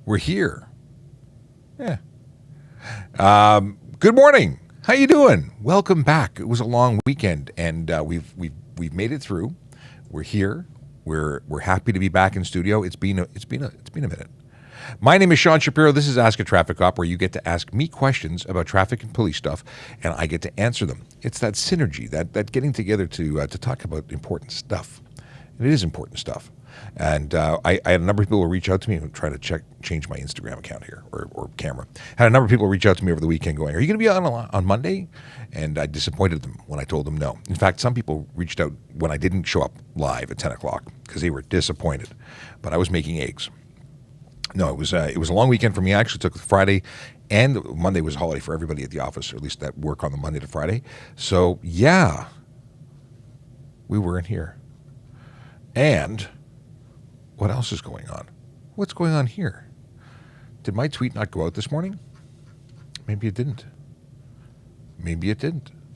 We're here. Yeah. Good morning. How you doing? Welcome back. It was a long weekend, and we've made it through. We're here. We're happy to be back in studio. It's been a minute. My name is Sean Shapiro. This is Ask a Traffic Cop, where you get to ask me questions about traffic and police stuff, and I get to answer them. It's that synergy, that getting together to talk about important stuff. And it is important stuff. And I had a number of people who reach out to me and try to change my Instagram account here or camera. Had a number of people reach out to me over the weekend going, "Are you going to be on Monday?" And I disappointed them when I told them no. In fact, some people reached out when I didn't show up live at 10 o'clock because they were disappointed. But I was making eggs. No, it was a long weekend for me. I actually took Friday and Monday was a holiday for everybody at the office, or at least that work on the Monday to Friday. So yeah, we weren't here. And what else is going on? What's going on here? Did my tweet not go out this morning? Maybe it didn't.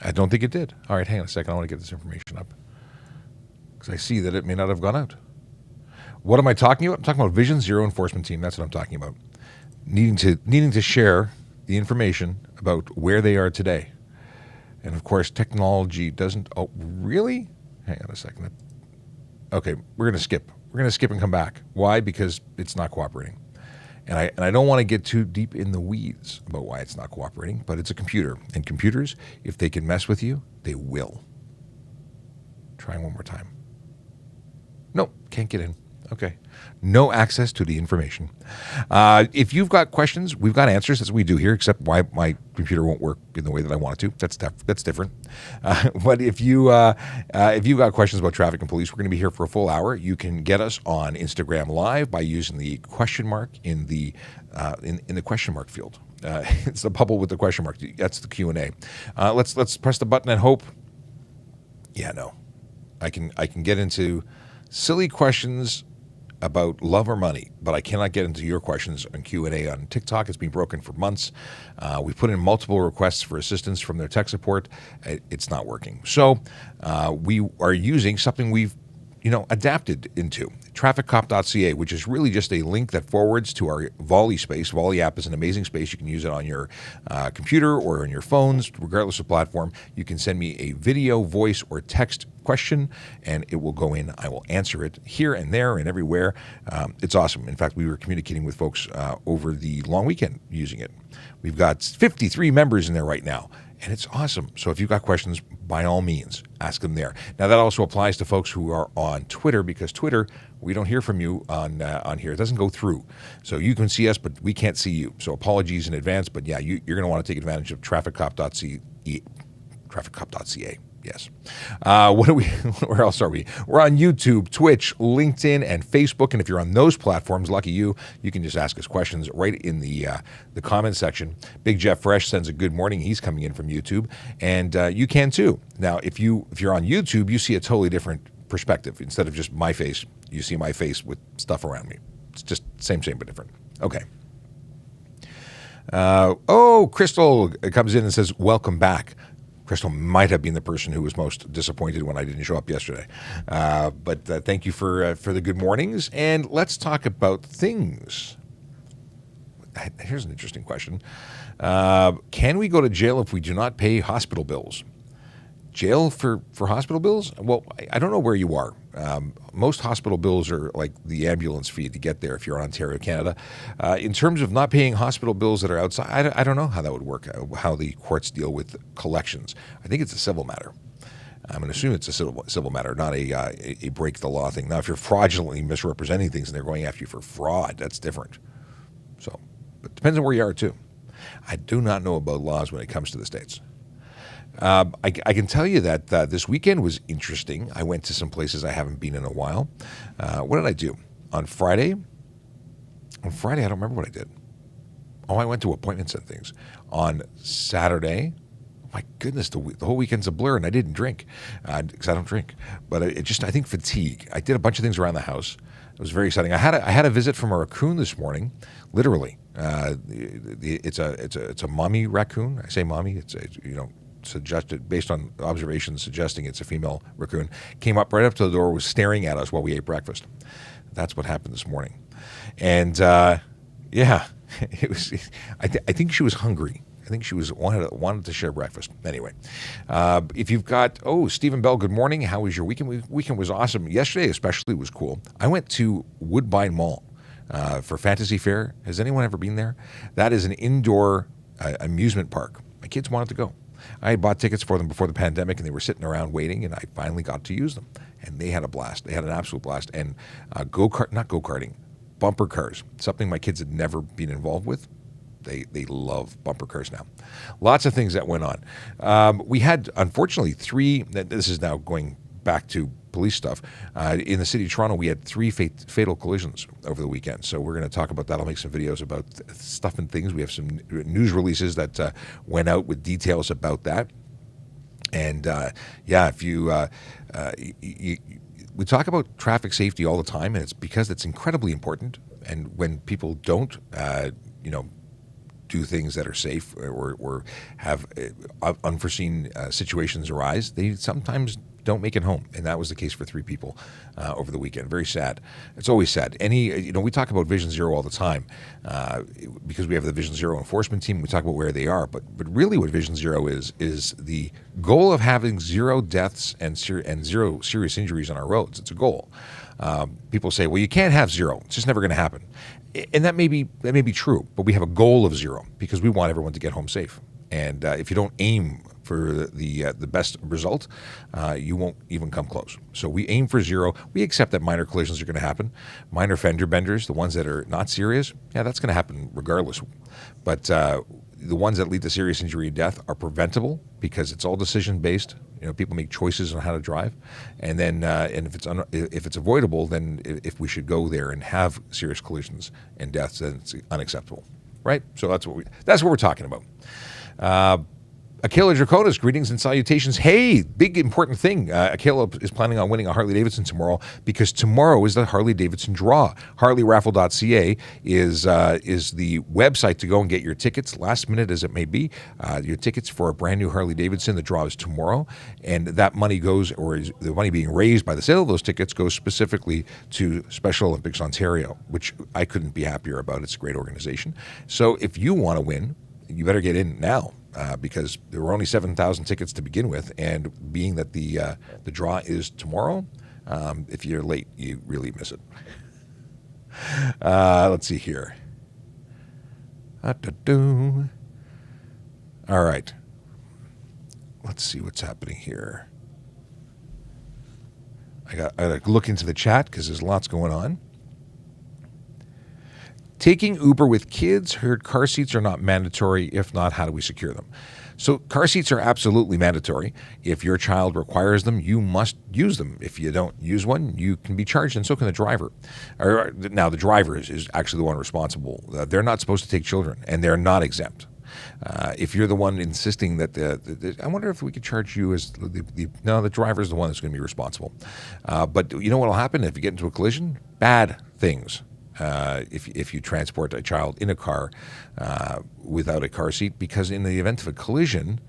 I don't think it did. All right, hang on a second. I want to get this information up because I see that it may not have gone out. What am I talking about? I'm talking about Vision Zero Enforcement Team. That's what I'm talking about. Needing to share the information about where they are today. And of course, technology doesn't. Oh, really? Hang on a second. Okay, we're going to skip. We're going to skip and come back. Why? Because it's not cooperating. And I don't want to get too deep in the weeds about why it's not cooperating, but it's a computer. And computers, if they can mess with you, they will. Try one more time. Nope, can't get in. Okay. No access to the information. If you've got questions, we've got answers. That's what we do here, except why my computer won't work in the way that I want it to. That's different. But if you've got questions about traffic and police, we're going to be here for a full hour. You can get us on Instagram Live by using the question mark in the question mark field. It's the bubble with the question mark. That's the Q&A. Let's press the button and hope. Yeah, no. I can get into silly questions about love or money, but I cannot get into your questions on Q&A on TikTok. It's been broken for months. We've put in multiple requests for assistance from their tech support. It's not working. So we are using something we've adapted into, TrafficCop.ca, which is really just a link that forwards to our Volley space. Volley app is an amazing space. You can use it on your computer or on your phones, regardless of platform. You can send me a video, voice, or text question, and it will go in. I will answer it here and there and everywhere. It's awesome. In fact, we were communicating with folks over the long weekend using it. We've got 53 members in there right now, and it's awesome. So if you've got questions, by all means, ask them there. Now, that also applies to folks who are on Twitter, because Twitter, we don't hear from you on here. It doesn't go through. So you can see us, but we can't see you. So apologies in advance, but yeah, you're going to want to take advantage of TrafficCop.ca. Yes. Where else are we? We're on YouTube, Twitch, LinkedIn, and Facebook. And if you're on those platforms, lucky you, you can just ask us questions right in the comment section. Big Jeff Fresh sends a good morning. He's coming in from YouTube, and you can too. Now, if you're on YouTube, you see a totally different perspective. Instead of just my face, you see my face with stuff around me. It's just same but different. Okay. Crystal comes in and says, "Welcome back." Crystal might have been the person who was most disappointed when I didn't show up yesterday. But thank you for the good mornings. And let's talk about things. Here's an interesting question. Can we go to jail if we do not pay hospital bills? Jail for hospital bills? Well, I don't know where you are. Most hospital bills are like the ambulance fee to get there if you're in Ontario, Canada. In terms of not paying hospital bills that are outside, I don't know how that would work, how the courts deal with collections. I think it's a civil matter. I'm going to assume it's a civil matter, not a break the law thing. Now, if you're fraudulently misrepresenting things and they're going after you for fraud, that's different. So, but it depends on where you are, too. I do not know about laws when it comes to the States. I can tell you that this weekend was interesting. I went to some places I haven't been in a while. What did I do? On Friday, I don't remember what I did. Oh, I went to appointments and things. On Saturday, my goodness, the whole weekend's a blur, and I didn't drink because I don't drink. But I think fatigue. I did a bunch of things around the house. It was very exciting. I had a visit from a raccoon this morning, literally. It's a mommy raccoon. I say mommy. Suggested based on observations suggesting it's a female raccoon, came up right up to the door, was staring at us while we ate breakfast. That's what happened this morning. And Yeah, it was. I think she was hungry. I think she was wanted to share breakfast. Anyway, if you've got Stephen Bell, good morning. How was your weekend? Weekend was awesome. Yesterday especially was cool. I went to Woodbine Mall for Fantasy Fair. Has anyone ever been there? That is an indoor amusement park. My kids wanted to go. I had bought tickets for them before the pandemic, and they were sitting around waiting, and I finally got to use them. And they had a blast. They had an absolute blast. And not go-karting, bumper cars, something my kids had never been involved with. They love bumper cars now. Lots of things that went on. We had, unfortunately, this is now going back to police stuff. In the city of Toronto, we had 3 fatal collisions over the weekend. So we're going to talk about that. I'll make some videos about stuff and things. We have some news releases that went out with details about that. And if we talk about traffic safety all the time, and it's because it's incredibly important. And when people don't, do things that are safe or have unforeseen situations arise, they sometimes don't make it home. And that was the case for 3 people over the weekend. Very sad. It's always sad. We talk about Vision Zero all the time because we have the Vision Zero enforcement team. We talk about where they are. But really what Vision Zero is the goal of having 0 deaths and 0 serious injuries on our roads. It's a goal. People say, well, you can't have 0. It's just never going to happen. And that may be true, but we have a goal of 0 because we want everyone to get home safe. And if you don't aim for the best result, you won't even come close. So we aim for 0. We accept that minor collisions are going to happen. Minor fender benders, the ones that are not serious, that's going to happen regardless. But the ones that lead to serious injury and death are preventable because it's all decision based. People make choices on how to drive, and then if it's avoidable, then if we should go there and have serious collisions and deaths, then it's unacceptable, right? So that's what we're talking about. Akela Draconis, greetings and salutations. Hey, big important thing. Akela is planning on winning a Harley Davidson tomorrow because tomorrow is the Harley Davidson draw. HarleyRaffle.ca is the website to go and get your tickets, last minute as it may be. Your tickets for a brand new Harley Davidson. The draw is tomorrow, and that money the money being raised by the sale of those tickets goes specifically to Special Olympics Ontario, which I couldn't be happier about. It's a great organization. So if you want to win, you better get in now. Because there were only 7,000 tickets to begin with, and being that the draw is tomorrow, if you're late, you really miss it. Let's see here. All right. Let's see what's happening here. I got to look into the chat because there's lots going on. Taking Uber with kids, heard car seats are not mandatory. If not, how do we secure them? So car seats are absolutely mandatory. If your child requires them, you must use them. If you don't use one, you can be charged, and so can the driver. Now, the driver is actually the one responsible. They're not supposed to take children, and they're not exempt. If you're the one insisting that I wonder if we could charge you as the driver is the one that's going to be responsible. But you know what will happen if you get into a collision? Bad things. If you transport a child in a car without a car seat, because in the event of a collision,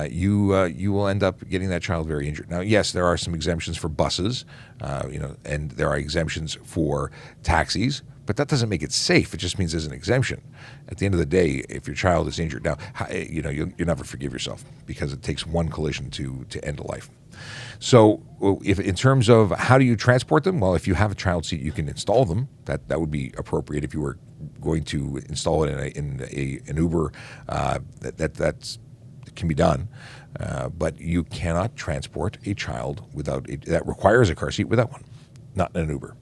you will end up getting that child very injured. Now, yes, there are some exemptions for buses, and there are exemptions for taxis, but that doesn't make it safe. It just means there's an exemption. At the end of the day, if your child is injured, now you'll never forgive yourself because it takes one collision to end a life. So if in terms of how do you transport them, well, if you have a child seat, you can install them. That would be appropriate if you were going to install it in an Uber. That can be done, but you cannot transport a child that requires a car seat without one, not in an Uber.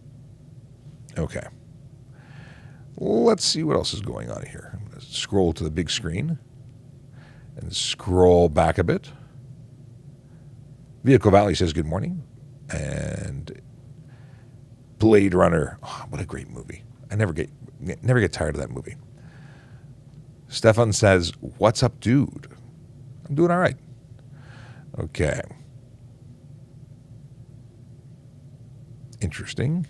Okay. Let's see what else is going on here. I'm going to scroll to the big screen and scroll back a bit. Vehicle Valley says good morning. And Blade Runner. Oh, what a great movie. I never get tired of that movie. Stefan says, what's up, dude? I'm doing all right. Okay. Interesting.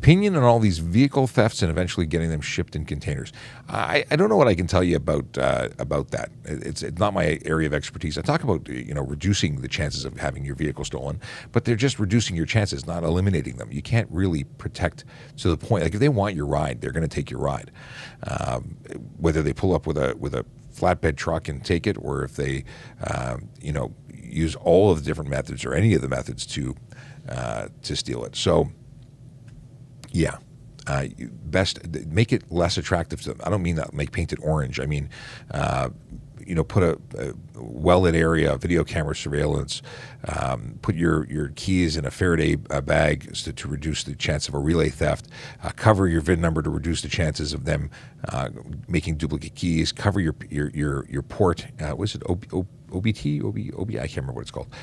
opinion on all these vehicle thefts and eventually getting them shipped in containers. I don't know what I can tell you about that. It's not my area of expertise. I talk about reducing the chances of having your vehicle stolen, but they're just reducing your chances, not eliminating them. You can't really protect to the point. Like if they want your ride, they're going to take your ride, whether they pull up with a flatbed truck and take it, or if they use all of the different methods or any of the methods to steal it. So, yeah, best make it less attractive to them. I don't mean that paint it orange. I mean, put a well-lit area, video camera surveillance, put your keys in a Faraday bag to reduce the chance of a relay theft, cover your VIN number to reduce the chances of them making duplicate keys, cover your port, was it OBT? OB? I can't remember what it's called.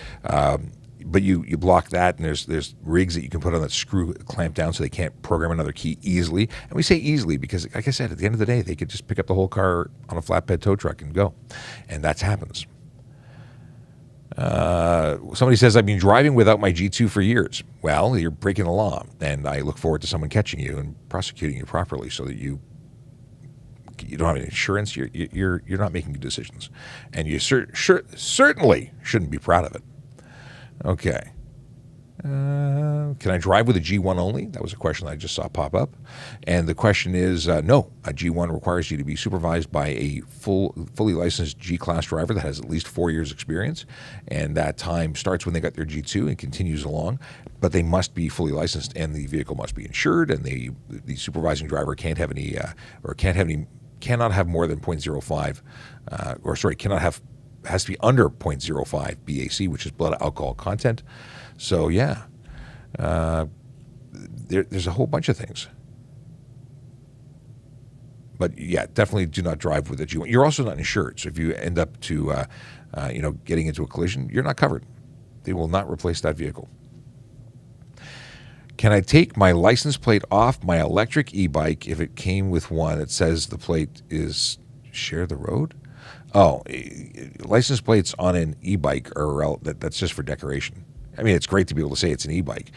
But you block that, and there's rigs that you can put on that screw clamp down so they can't program another key easily. And we say easily because, like I said, at the end of the day, they could just pick up the whole car on a flatbed tow truck and go. And that happens. Somebody says, I've been driving without my G2 for years. Well, you're breaking the law, and I look forward to someone catching you and prosecuting you properly so that you don't have any insurance. You're not making good decisions. And you certainly shouldn't be proud of it. Okay. Can I drive with a G1 only? That was a question I just saw pop up. And the question is, no. A G1 requires you to be supervised by a fully licensed G-class driver that has at least 4 years experience. And that time starts when they got their G2 and continues along. But they must be fully licensed, and the vehicle must be insured, and the supervising driver cannot have more than 0.05, has to be under 0.05 BAC, which is blood alcohol content. So, yeah, there's a whole bunch of things. But, yeah, definitely do not drive with a G1. You're also not insured. So if you end up getting into a collision, you're not covered. They will not replace that vehicle. Can I take my license plate off my electric e-bike if it came with one that says the plate is share the road? Oh, license plates on an e-bike that's just for decoration. I mean, it's great to be able to say it's an e-bike,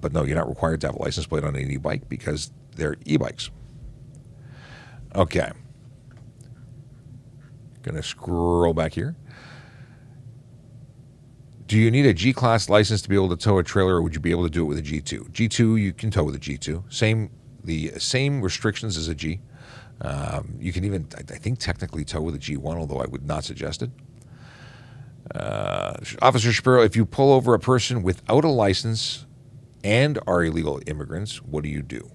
but no, you're not required to have a license plate on an e-bike because they're e-bikes. Okay. Going to scroll back here. Do you need a G-Class license to be able to tow a trailer, or would you be able to do it with a G2? G2, you can tow with a G2. The same restrictions as a G. You can even, I think, technically tow with a G1, although I would not suggest it. Officer Shapiro, if you pull over a person without a license and are illegal immigrants, what do you do?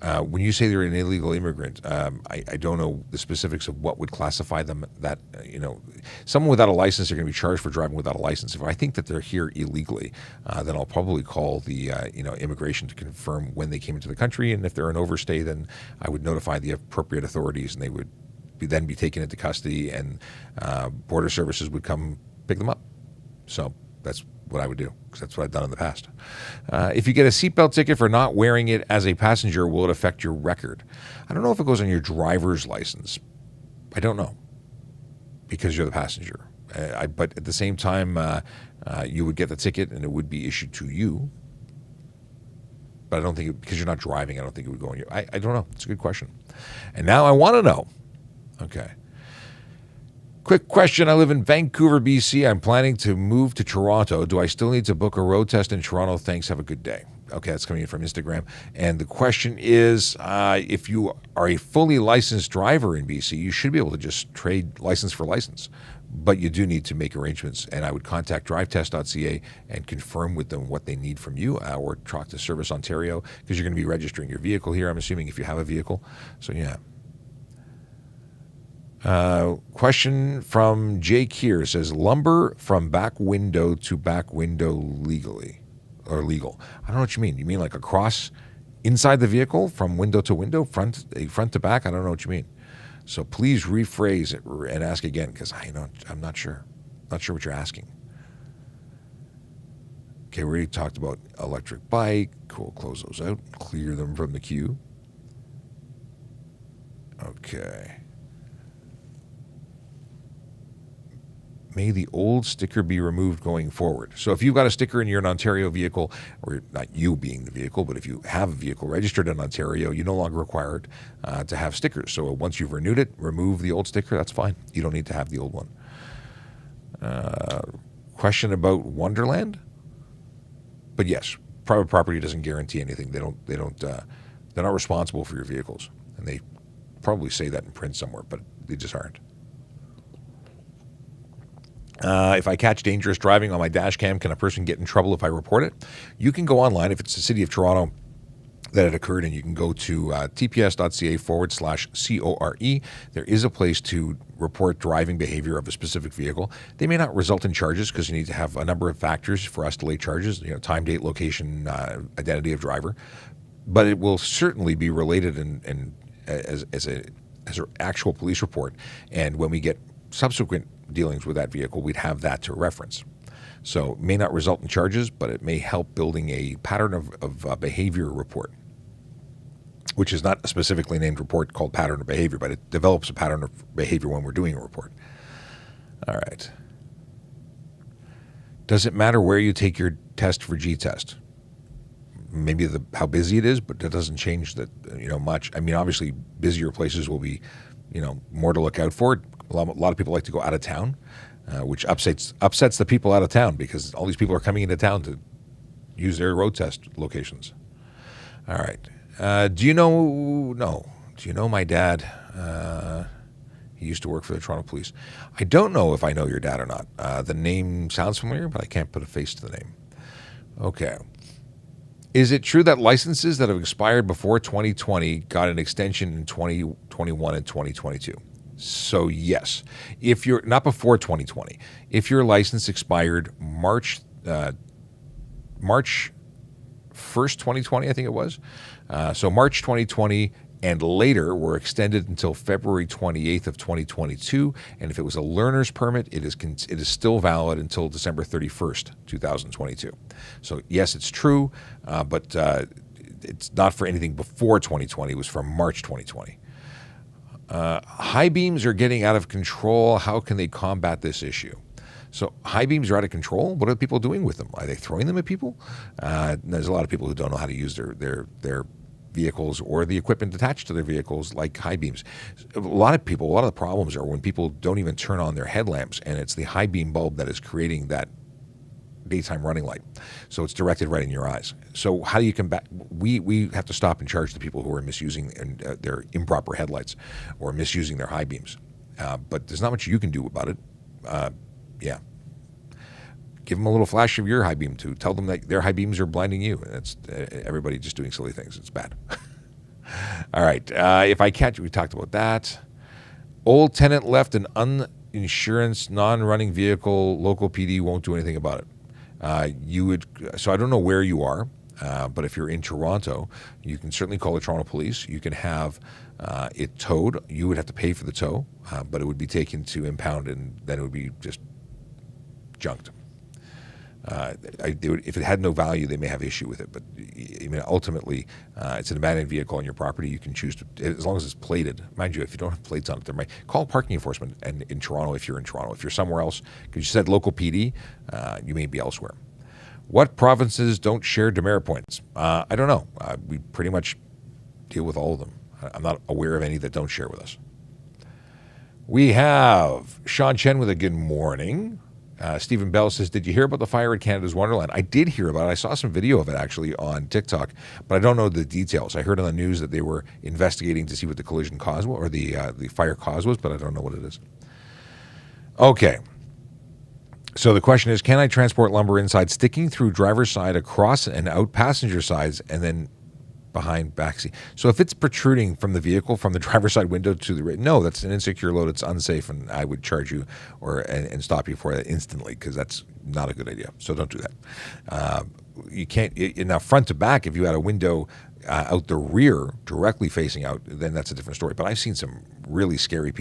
When you say they're an illegal immigrant, I don't know the specifics of what would classify them. That someone without a license are going to be charged for driving without a license. If I think that they're here illegally, then I'll probably call the immigration to confirm when they came into the country, and if they're an overstay, then I would notify the appropriate authorities, and they would then be taken into custody, and border services would come pick them up. So that's what I would do, because that's what I've done in the past. If you get a seatbelt ticket for not wearing it as a passenger, will it affect your record? I don't know if it goes on your driver's license. I don't know, because you're the passenger. But at the same time, you would get the ticket and it would be issued to you. But I don't think, because you're not driving, I don't think it would go on you. I don't know. It's a good question. And now I want to know. Okay. Quick question. I live in Vancouver, BC. I'm planning to move to Toronto. Do I still need to book a road test in Toronto? Thanks. Have a good day. Okay, that's coming in from Instagram. And the question is, if you are a fully licensed driver in BC, you should be able to just trade license for license. But you do need to make arrangements. And I would contact drivetest.ca and confirm with them what they need from you, or talk to Service Ontario, because you're going to be registering your vehicle here, I'm assuming, if you have a vehicle. So, yeah. Question from Jake here says, lumber from back window to back window legally or legal. I don't know what you mean. You mean like across inside the vehicle from window to window, front to back? I don't know what you mean. So please rephrase it and ask again, because I'm not sure. Not sure what you're asking. Okay, we already talked about electric bike. Cool, close those out. Clear them from the queue. Okay. may the old sticker be removed going forward. So if you've got a sticker and you're an Ontario vehicle, or not you being the vehicle, but if you have a vehicle registered in Ontario, you're no longer required to have stickers. So once you've renewed it, remove the old sticker, that's fine. You don't need to have the old one. Question about Wonderland? But yes, private property doesn't guarantee anything. They're not responsible for your vehicles. And they probably say that in print somewhere, but they just aren't. If I catch dangerous driving on my dash cam, can a person get in trouble if I report it? You can go online if it's the City of Toronto that it occurred, and you can go to tps.ca/CORE. There is a place to report driving behavior of a specific vehicle. They may not result in charges because you need to have a number of factors for us to lay charges, time, date, location, identity of driver. But it will certainly be related as an actual police report. And when we get subsequent dealings with that vehicle, we'd have that to reference. So it may not result in charges, but it may help building a pattern of behavior report, which is not a specifically named report called pattern of behavior, but it develops a pattern of behavior when we're doing a report. All right. Does it matter where you take your test for G-test? Maybe how busy it is, but that doesn't change that much. I mean, obviously, busier places will be, more to look out for. A lot of people like to go out of town, which upsets the people out of town because all these people are coming into town to use their road test locations. All right. Do you know my dad? He used to work for the Toronto Police. I don't know if I know your dad or not. The name sounds familiar, but I can't put a face to the name. Okay. Is it true that licenses that have expired before 2020 got an extension in 2021 and 2022? So yes, if you're not before 2020, if your license expired March 1st, 2020, I think it was. So March 2020 and later were extended until February 28th of 2022. And if it was a learner's permit, it is still valid until December 31st, 2022. So yes, it's true, but it's not for anything before 2020. It was from March 2020. High beams are getting out of control. How can they combat this issue? So high beams are out of control. What are people doing with them? Are they throwing them at people? There's a lot of people who don't know how to use their vehicles or the equipment attached to their vehicles, like high beams. A lot of the problems are when people don't even turn on their headlamps, and it's the high beam bulb that is creating that daytime running light. So it's directed right in your eyes. So how do you combat? We have to stop and charge the people who are misusing their improper headlights or misusing their high beams. But there's not much you can do about it. Yeah. Give them a little flash of your high beam too. Tell them that their high beams are blinding you. That's everybody just doing silly things. It's bad. All right. If I catch, we talked about that. Old tenant left an uninsurance, non-running vehicle. Local PD won't do anything about it. So I don't know where you are, but if you're in Toronto, you can certainly call the Toronto Police. You can have it towed. You would have to pay for the tow, but it would be taken to impound, and then it would be just junked. If it had no value, they may have issue with it. But I mean, ultimately, it's an abandoned vehicle on your property. You can choose to, as long as it's plated. Mind you, if you don't have plates on it, there might call parking enforcement. And in Toronto, if you're in Toronto, if you're somewhere else, because you said local PD, you may be elsewhere. What provinces don't share demerit points? I don't know. We pretty much deal with all of them. I'm not aware of any that don't share with us. We have Sean Chen with a good morning. Stephen Bell says, did you hear about the fire at Canada's Wonderland? I did hear about it. I saw some video of it actually on TikTok, but I don't know the details. I heard on the news that they were investigating to see what the collision cause was, or the fire cause was, but I don't know what it is. Okay. So the question is, can I transport lumber inside, sticking through driver's side, across and out passenger sides, and then behind backseat? So if it's protruding from the vehicle, from the driver's side window to the right, no, that's an insecure load. It's unsafe, and I would charge you and stop you for that instantly, because that's not a good idea. So don't do that. You can't now front to back. If you had a window out the rear, directly facing out, then that's a different story. But I've seen some really scary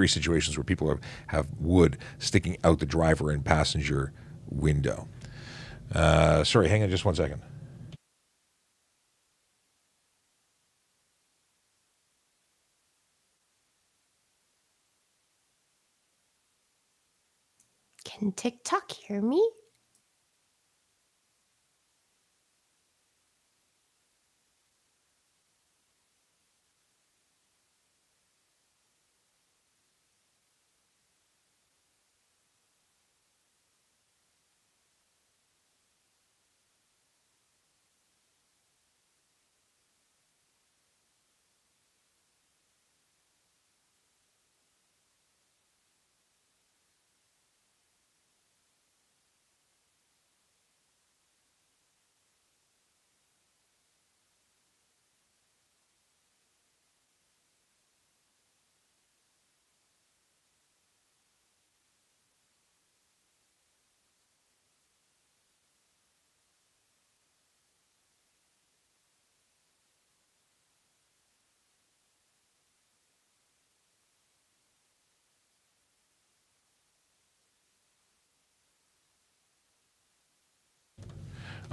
situations where people have wood sticking out the driver and passenger window. Sorry, hang on just 1 second. Can TikTok hear me?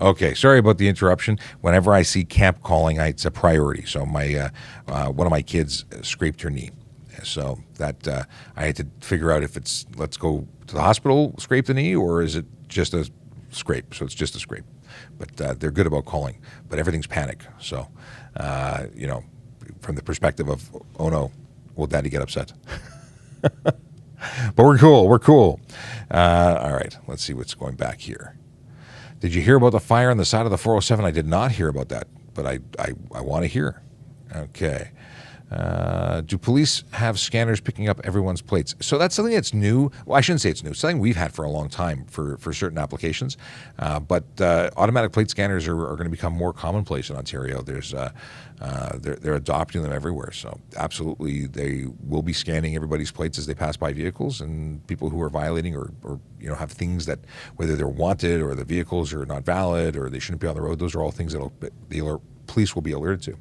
Okay, sorry about the interruption. Whenever I see camp calling, it's a priority. So my one of my kids scraped her knee, so that I had to figure out if it's let's go to the hospital, scrape the knee, or is it just a scrape? So it's just a scrape, but they're good about calling. But everything's panic. So from the perspective of oh no, will Daddy get upset? But we're cool. We're cool. All right, let's see what's going back here. Did you hear about the fire on the side of the 407? I did not hear about that, but I want to hear. Okay. Do police have scanners picking up everyone's plates? So that's something that's new. Well, I shouldn't say it's new. It's something we've had for a long time for certain applications. But automatic plate scanners are going to become more commonplace in Ontario. They're adopting them everywhere. So absolutely, they will be scanning everybody's plates as they pass by vehicles, and people who are violating or have things that whether they're wanted or the vehicles are not valid or they shouldn't be on the road. Those are all things that the police will be alerted to.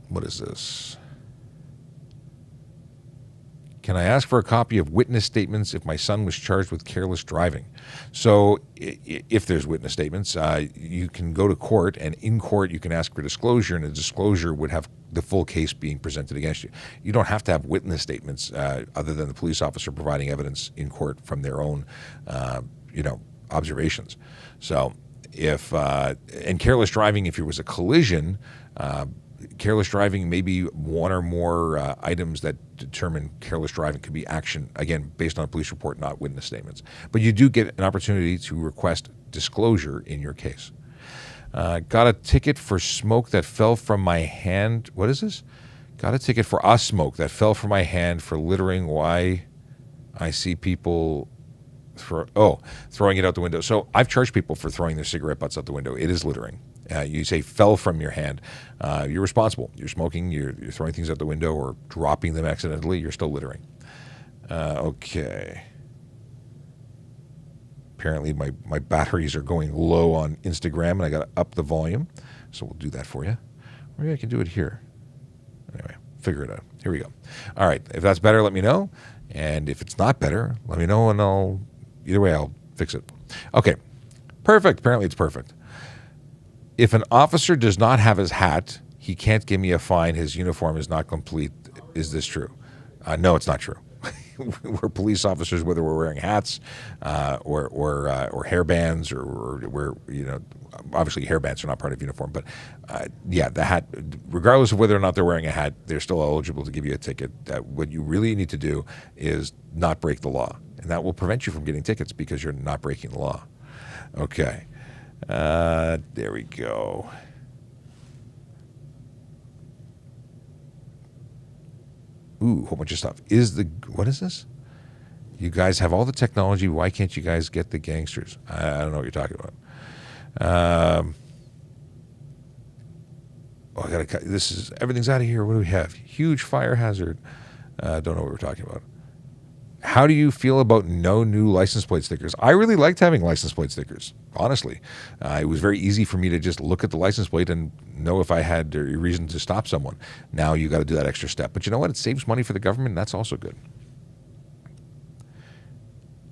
What is this? Can I ask for a copy of witness statements if my son was charged with careless driving? So if there's witness statements, you can go to court, and in court you can ask for disclosure, and a disclosure would have the full case being presented against you. You don't have to have witness statements other than the police officer providing evidence in court from their own, observations. So and careless driving, if it was a collision, careless driving may be one or more items that determine careless driving could be action, again, based on a police report, not witness statements. But you do get an opportunity to request disclosure in your case. Got a ticket for smoke that fell from my hand. What is this? Got a ticket for a smoke that fell from my hand for littering. Why I see people throwing it out the window. So I've charged people for throwing their cigarette butts out the window. It is littering. You say fell from your hand. You're responsible. You're smoking. You're throwing things out the window or dropping them accidentally. You're still littering. Okay. Apparently my batteries are going low on Instagram, and I got to up the volume. So we'll do that for you. Maybe I can do it here. Anyway, figure it out. Here we go. All right. If that's better, let me know. And if it's not better, let me know, and either way, I'll fix it. Okay. Perfect. Apparently it's perfect. If an officer does not have his hat, he can't give me a fine. His uniform is not complete. Is this true? No, it's not true. We're police officers, whether we're wearing hats or hairbands or we're, obviously hairbands are not part of uniform. But the hat, regardless of whether or not they're wearing a hat, they're still eligible to give you a ticket. What you really need to do is not break the law. And that will prevent you from getting tickets because you're not breaking the law. Okay. There we go. Ooh, a whole bunch of stuff. What is this? You guys have all the technology. Why can't you guys get the gangsters? I don't know what you're talking about. I gotta cut. Everything's out of here. What do we have? Huge fire hazard. Don't know what we're talking about. How do you feel about no new license plate stickers? I really liked having license plate stickers, honestly. It was very easy for me to just look at the license plate and know if I had a reason to stop someone. Now you got to do that extra step. But you know what? It saves money for the government. That's also good.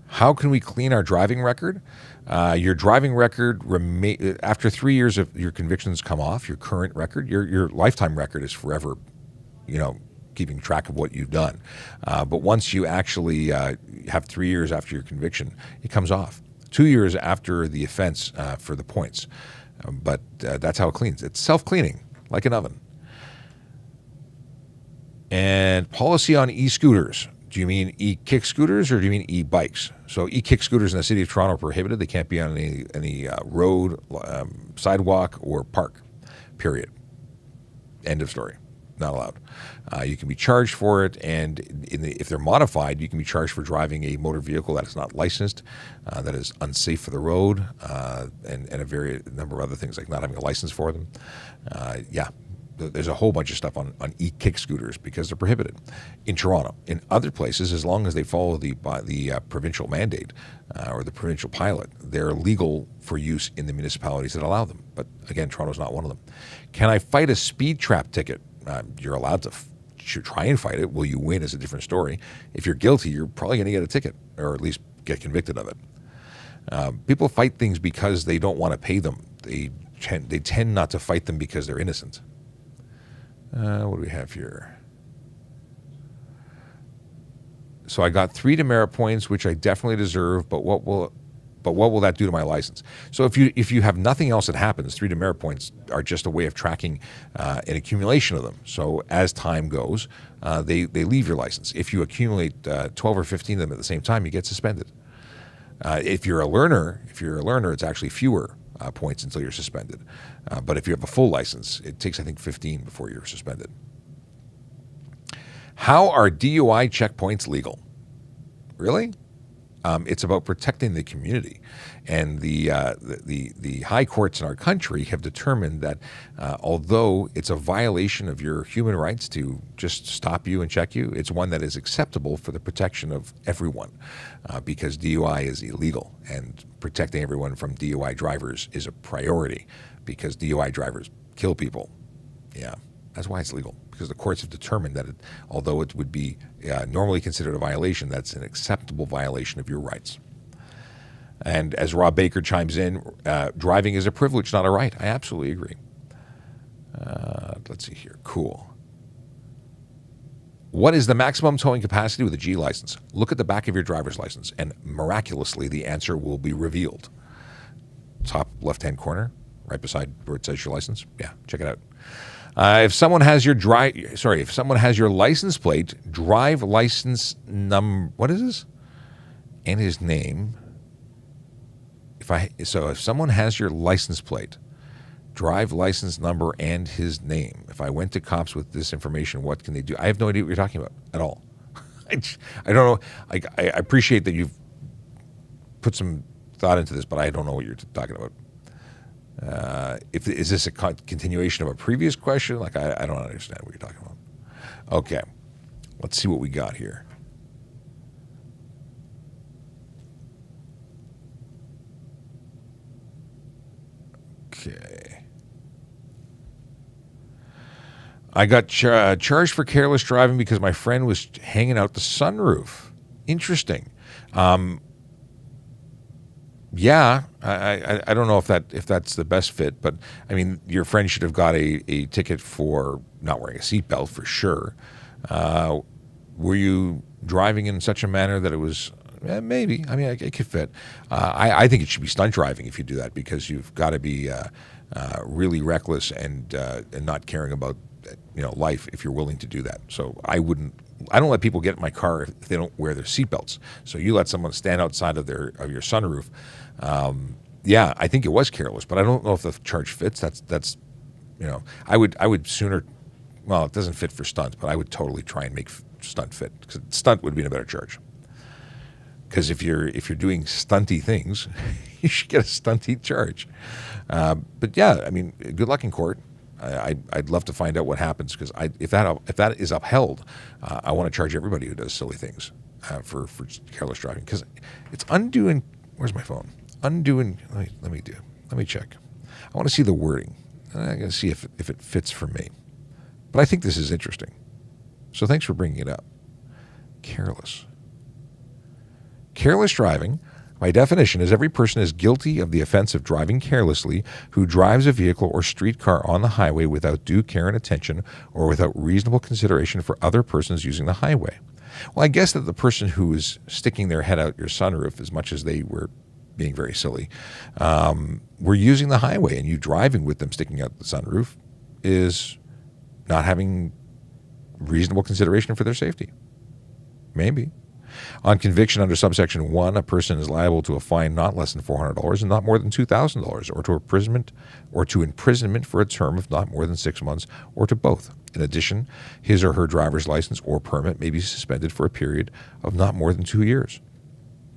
How can we clean our driving record? Your driving record, after 3 years of your convictions come off, your current record, your lifetime record is forever, keeping track of what you've done. But once you actually have 3 years after your conviction, it comes off. 2 years after the offense for the points. But that's how it cleans. It's self-cleaning, like an oven. And policy on e-scooters. Do you mean e-kick scooters or do you mean e-bikes? So e-kick scooters in the city of Toronto are prohibited. They can't be on any road, sidewalk, or park, period. End of story. Not allowed. You can be charged for it, and if they're modified, you can be charged for driving a motor vehicle that is not licensed, that is unsafe for the road, and a number of other things like not having a license for them. There's a whole bunch of stuff on e-kick scooters because they're prohibited in Toronto. In other places, as long as they follow the provincial mandate or the provincial pilot, they're legal for use in the municipalities that allow them. But again, Toronto's not one of them. Can I fight a speed trap ticket? You're allowed to try and fight it. Will you win is a different story. If you're guilty, you're probably going to get a ticket or at least get convicted of it. People fight things because they don't want to pay them. They tend not to fight them because they're innocent. What do we have here? So I got 3 demerit points, which I definitely deserve, but what will that do to my license? So if you have nothing else that happens, 3 demerit points are just a way of tracking an accumulation of them. So as time goes, they leave your license. If you accumulate 12 or 15 of them at the same time, you get suspended. If you're a learner, it's actually fewer points until you're suspended. But if you have a full license, it takes, I think, 15 before you're suspended. How are DUI checkpoints legal? Really? It's about protecting the community. And the high courts in our country have determined that although it's a violation of your human rights to just stop you and check you, it's one that is acceptable for the protection of everyone because DUI is illegal. And protecting everyone from DUI drivers is a priority because DUI drivers kill people. Yeah, that's why it's legal. Because the courts have determined that although it would be normally considered a violation, that's an acceptable violation of your rights. And as Rob Baker chimes in, driving is a privilege, not a right. I absolutely agree. Let's see here. Cool. What is the maximum towing capacity with a G license? Look at the back of your driver's license, and miraculously, the answer will be revealed. Top left-hand corner, right beside where it says your license. Yeah, check it out. If someone has your license plate, drive license number, what is this? And his name. If someone has your license plate, drive license number and his name. If I went to cops with this information, what can they do? I have no idea what you're talking about at all. I don't know. I appreciate that you've put some thought into this, but I don't know what you're talking about. Is this a continuation of a previous question? I don't understand what you're talking about. Okay, let's see what we got here. Okay. I got charged for careless driving because my friend was hanging out the sunroof. Interesting. Yeah, I don't know if that's the best fit, but I mean, your friend should have got a ticket for not wearing a seatbelt for sure. Were you driving in such a manner that it was maybe? I mean, it could fit. I think it should be stunt driving if you do that because you've got to be really reckless and not caring about life if you're willing to do that. So I don't let people get in my car if they don't wear their seatbelts. So you let someone stand outside of your sunroof. Yeah, I think it was careless, but I don't know if the charge fits. That's I would sooner. Well, it doesn't fit for stunt, but I would totally try and make stunt fit because stunt would be in a better charge. Because if you're doing stunty things, you should get a stunty charge. But yeah, I mean, good luck in court. I'd love to find out what happens because if that is upheld, I want to charge everybody who does silly things for careless driving because it's undoing. Where's my phone? Undoing. Let me check. I want to see the wording. I got to see if it fits for me. But I think this is interesting. So thanks for bringing it up. Careless driving My definition is every person is guilty of the offense of driving carelessly who drives a vehicle or streetcar on the highway without due care and attention or without reasonable consideration for other persons using the highway. Well, I guess that the person who is sticking their head out your sunroof, as much as they were being very silly, were using the highway, and you driving with them sticking out the sunroof is not having reasonable consideration for their safety. Maybe. On conviction under subsection 1, a person is liable to a fine not less than $400 and not more than $2,000, or to imprisonment for a term of not more than 6 months, or to both. In addition, his or her driver's license or permit may be suspended for a period of not more than 2 years.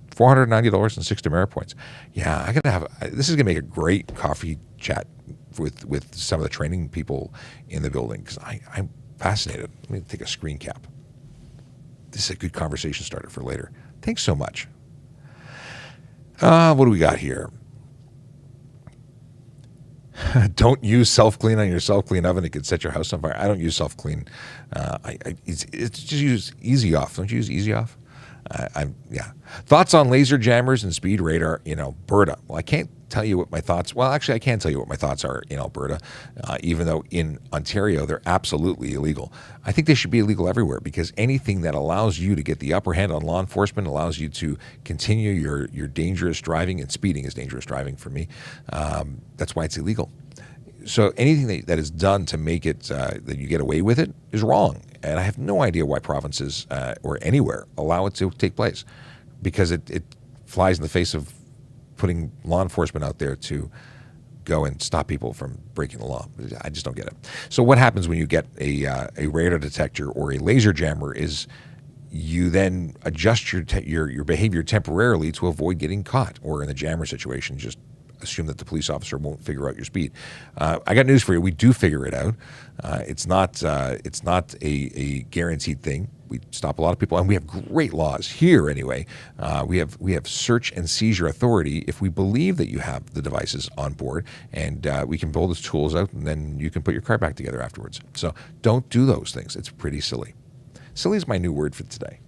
$490 and 6 demerit points. Yeah, this is gonna make a great coffee chat with some of the training people in the building, because I'm fascinated. Let me take a screen cap. This is a good conversation starter for later. Thanks so much. What do we got here? Don't use self-clean on your self-clean oven. It could set your house on fire. I don't use self-clean. It's just use Easy Off. Don't you use Easy Off? Yeah. Thoughts on laser jammers and speed radar in Alberta. Well, I can't tell you what my thoughts. Well, actually, I can tell you what my thoughts are in Alberta, even though in Ontario they're absolutely illegal. I think they should be illegal everywhere, because anything that allows you to get the upper hand on law enforcement allows you to continue your dangerous driving, and speeding is dangerous driving for me. That's why it's illegal. So anything that is done to make it that you get away with it is wrong. And I have no idea why provinces or anywhere allow it to take place, because it flies in the face of putting law enforcement out there to go and stop people from breaking the law. I just don't get it. So what happens when you get a radar detector or a laser jammer is you then adjust your behavior temporarily to avoid getting caught, or in the jammer situation, just assume that the police officer won't figure out your speed. I got news for you. We do figure it out. It's not a guaranteed thing. We stop a lot of people, and we have great laws here anyway. We have search and seizure authority if we believe that you have the devices on board, and we can pull the tools out, and then you can put your car back together afterwards. So don't do those things. It's pretty silly. Silly is my new word for today.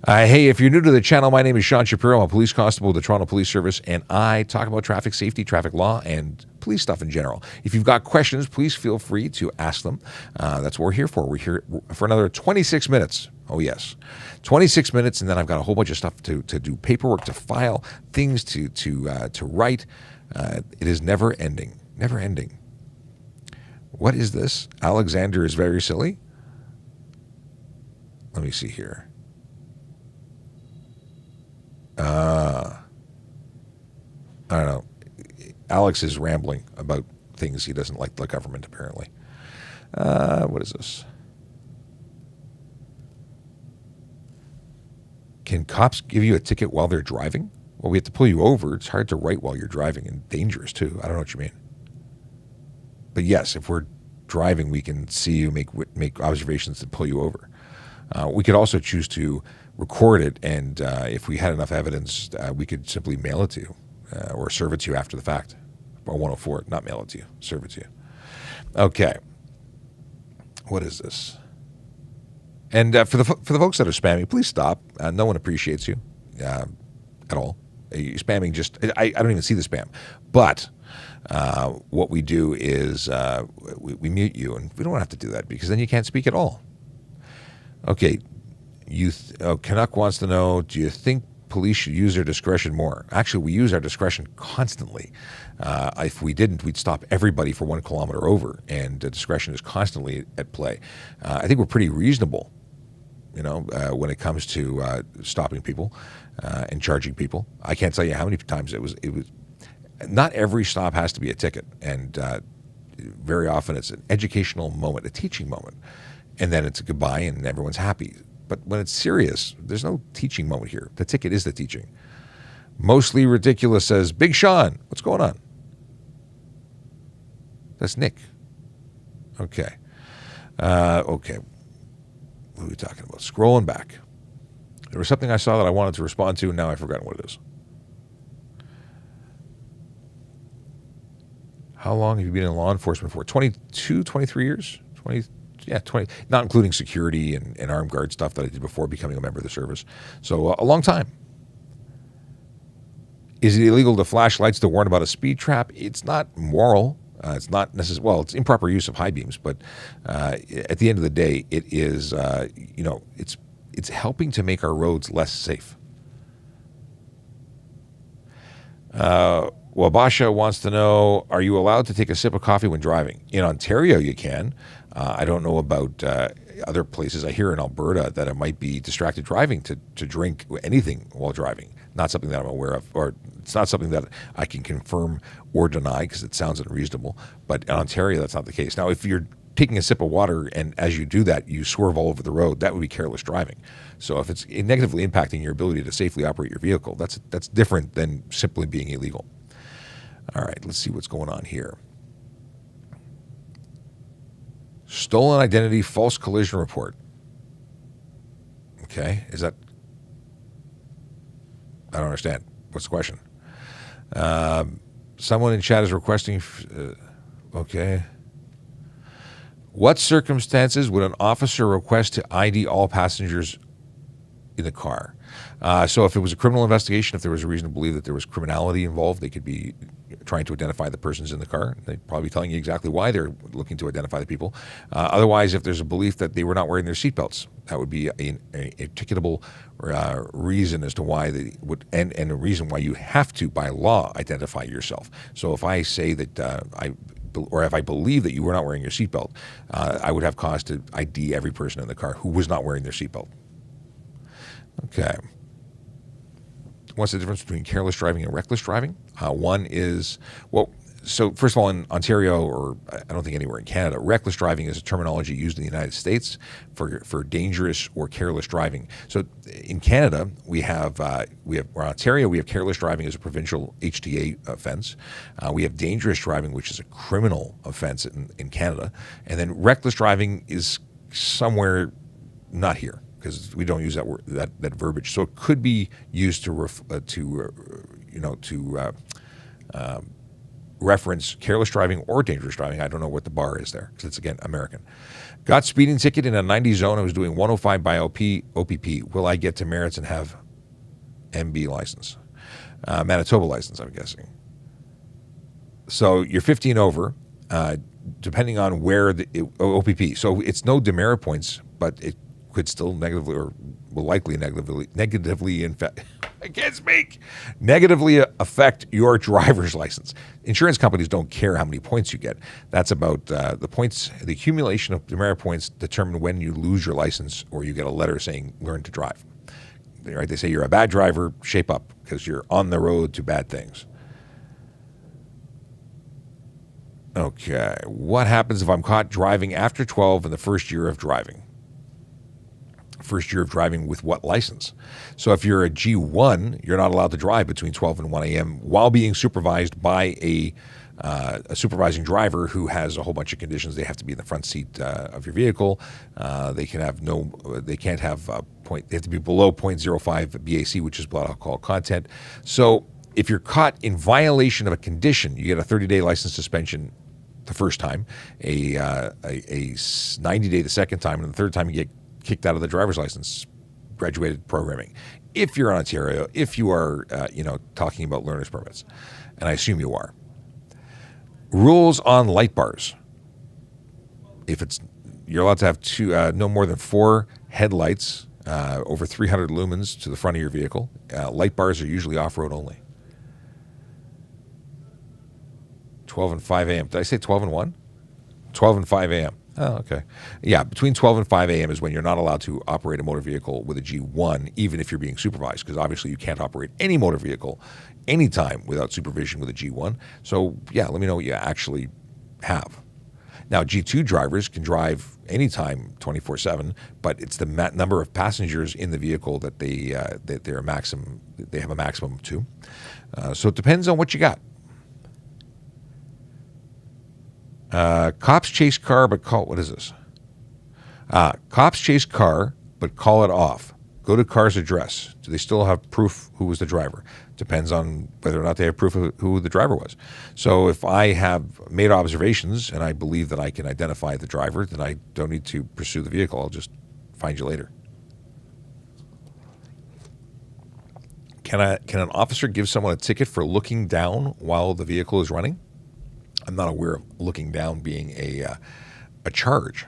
Hey, if you're new to the channel, my name is Sean Shapiro. I'm a police constable with the Toronto Police Service, and I talk about traffic safety, traffic law, and police stuff in general. If you've got questions, please feel free to ask them. That's what we're here for. We're here for another 26 minutes. Oh, yes. 26 minutes, and then I've got a whole bunch of stuff to do, paperwork to file, things to write. It is never ending. Never ending. What is this? Alexander is very silly? Let me see here. I don't know. Alex is rambling about things he doesn't like the government, apparently. What is this? Can cops give you a ticket while they're driving? Well, we have to pull you over. It's hard to write while you're driving, and dangerous, too. I don't know what you mean. But yes, if we're driving, we can see you, make observations to pull you over. We could also choose to record it, and if we had enough evidence, we could simply mail it to you or serve it to you after the fact. Or 104, not mail it to you, serve it to you. Okay. What is this? And for the folks that are spamming, please stop. No one appreciates you at all. You're spamming I don't even see the spam. But what we do is we mute you, and we don't have to do that, because then you can't speak at all. Okay. Canuck wants to know, do you think police should use their discretion more? Actually, we use our discretion constantly. If we didn't, we'd stop everybody for 1 kilometer over, and discretion is constantly at play. I think we're pretty reasonable, when it comes to stopping people and charging people. I can't tell you how many times it was. Not every stop has to be a ticket, and very often it's an educational moment, a teaching moment, and then it's a goodbye and everyone's happy. But when it's serious, there's no teaching moment here. The ticket is the teaching. Mostly Ridiculous says, Big Sean, what's going on? That's Nick. Okay. Okay. What are we talking about? Scrolling back. There was something I saw that I wanted to respond to, and now I've forgotten what it is. How long have you been in law enforcement for? 22, 23 years? 20, not including security and armed guard stuff that I did before becoming a member of the service. So a long time. Is it illegal to flash lights to warn about a speed trap? It's not moral. It's not necessarily, well, it's improper use of high beams, but at the end of the day, it is, it's helping to make our roads less safe. Wabasha wants to know, are you allowed to take a sip of coffee when driving? In Ontario, you can. I don't know about other places. I hear in Alberta that it might be distracted driving to drink anything while driving. Not something that I'm aware of, or it's not something that I can confirm or deny because it sounds unreasonable. But in Ontario, that's not the case. Now, if you're taking a sip of water and as you do that, you swerve all over the road, that would be careless driving. So if it's negatively impacting your ability to safely operate your vehicle, that's different than simply being illegal. All right, let's see what's going on here. Stolen identity, false collision report. Okay, is that... I don't understand. What's the question? Someone in chat is requesting... okay. What circumstances would an officer request to ID all passengers in the car? So if it was a criminal investigation, if there was a reason to believe that there was criminality involved, they could be trying to identify the persons in the car. They'd probably be telling you exactly why they're looking to identify the people. Otherwise, if there's a belief that they were not wearing their seatbelts, that would be a ticketable reason as to why they would, and a reason why you have to, by law, identify yourself. So if I say that if I believe that you were not wearing your seatbelt, I would have cause to ID every person in the car who was not wearing their seatbelt. Okay. What's the difference between careless driving and reckless driving? One is, well, so first of all, in Ontario, or I don't think anywhere in Canada, reckless driving is a terminology used in the United States for dangerous or careless driving. So in Canada, or Ontario, we have careless driving as a provincial HTA offense. We have dangerous driving, which is a criminal offense in Canada. And then reckless driving is somewhere not here, because we don't use that word, that verbiage. So it could be used to reference careless driving or dangerous driving. I don't know what the bar is there, because it's, again, American. Got speeding ticket in a 90 zone. I was doing 105 by OPP. Will I get to merits and have MB license? Manitoba license, I'm guessing. So you're 15 over, depending on where the OPP. So it's no demerit points, but it could still negatively, or will likely negatively negatively affect your driver's license. Insurance companies don't care how many points you get. That's about the points, the accumulation of demerit points determine when you lose your license or you get a letter saying learn to drive. Right? They say you're a bad driver, shape up, because you're on the road to bad things. Okay, what happens if I'm caught driving after 12 in the first year of driving? First year of driving with what license? So if you're a G1, you're not allowed to drive between 12 and 1 a.m. while being supervised by a supervising driver who has a whole bunch of conditions. They have to be in the front seat of your vehicle. They can't have they have to be below 0.05 BAC, which is blood alcohol content. So if you're caught in violation of a condition, you get a 30-day license suspension the first time, a 90-day the second time, and the third time you get kicked out of the driver's license, graduated programming. If you're in Ontario, if you are, talking about learner's permits, and I assume you are. Rules on light bars. You're allowed to have no more than 4 headlights, over 300 lumens to the front of your vehicle. Light bars are usually off-road only. 12 and 5 a.m. Did I say 12 and 1? 12 and 5 a.m. Oh, okay. Yeah, between 12 and 5 a.m. is when you're not allowed to operate a motor vehicle with a G1, even if you're being supervised, because obviously you can't operate any motor vehicle anytime without supervision with a G1. So, yeah, let me know what you actually have. Now, G2 drivers can drive anytime 24/7, but it's the number of passengers in the vehicle that they have a maximum to. So it depends on what you got. Cops chase car, but what is this? Cops chase car, but call it off. Go to car's address. Do they still have proof who was the driver? Depends on whether or not they have proof of who the driver was. So if I have made observations and I believe that I can identify the driver, then I don't need to pursue the vehicle. I'll just find you later. Can an officer give someone a ticket for looking down while the vehicle is running? I'm not aware of looking down being a charge,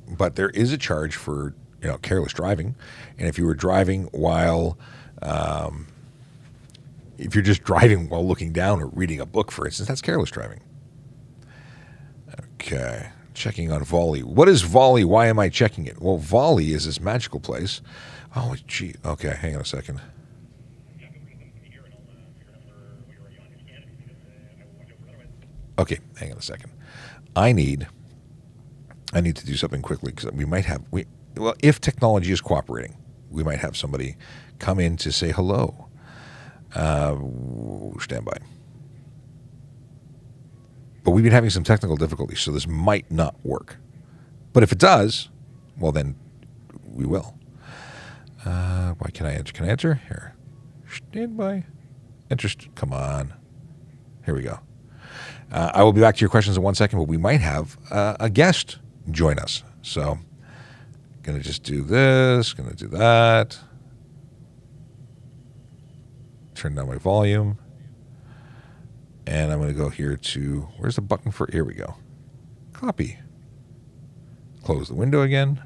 but there is a charge for careless driving. And if you were driving while if you're just driving while looking down or reading a book, for instance, that's careless driving. Okay, checking on Volley. What is Volley? Why am I checking it? Well, Volley is this magical place. Oh, gee. Okay, hang on a second. Okay, hang on a second. I need to do something quickly because we might have if technology is cooperating, we might have somebody come in to say hello. Stand by. But we've been having some technical difficulties, so this might not work. But if it does, well, then we will. Why can't I enter? Can I enter? Here. Stand by. Come on. Here we go. I will be back to your questions in 1 second, but we might have a guest join us. So, going to just do this, going to do that. Turn down my volume. And I'm going to go here to, where's the button for, here we go. Copy. Close the window again.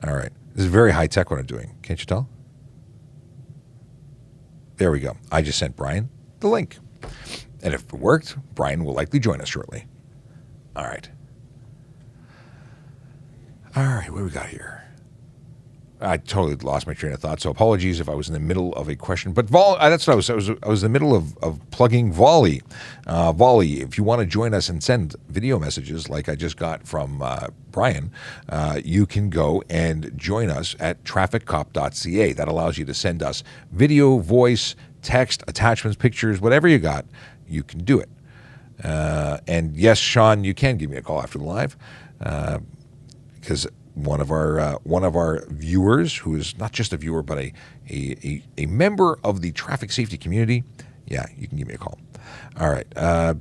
All right. This is very high tech what I'm doing. Can't you tell? There we go. I just sent Brian the link. And if it worked, Brian will likely join us shortly. All right. All right, what do we got here? I totally lost my train of thought, so apologies if I was in the middle of a question. But that's what I was in the middle of plugging Volley. Volley, if you want to join us and send video messages like I just got from Brian, you can go and join us at TrafficCop.ca. That allows you to send us video, voice, text, attachments, pictures, whatever you got, you can do it. And yes, Sean, you can give me a call after the live because one of our viewers, who is not just a viewer but a member of the traffic safety community, yeah, you can give me a call. All right,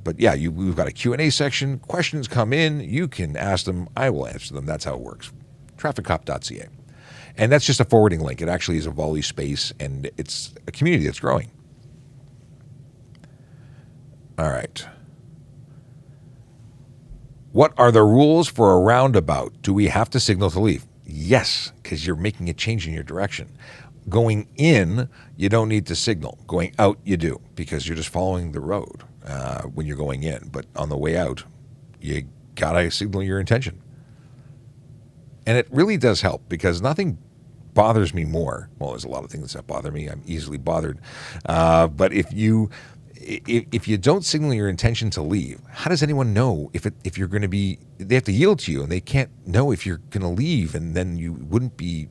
but yeah, we've got a Q&A section. Questions come in, you can ask them, I will answer them. That's how it works. TrafficCop.ca, and that's just a forwarding link. It actually is a Volley space, and it's a community that's growing. All right. What are the rules for a roundabout? Do we have to signal to leave? Yes, because you're making a change in your direction. Going in, you don't need to signal. Going out, you do, because you're just following the road when you're going in. But on the way out, you got to signal your intention. And it really does help, because nothing bothers me more. Well, there's a lot of things that bother me. I'm easily bothered. But if you don't signal your intention to leave, how does anyone know if you're going to be? They have to yield to you, and they can't know if you're going to leave, and then you wouldn't be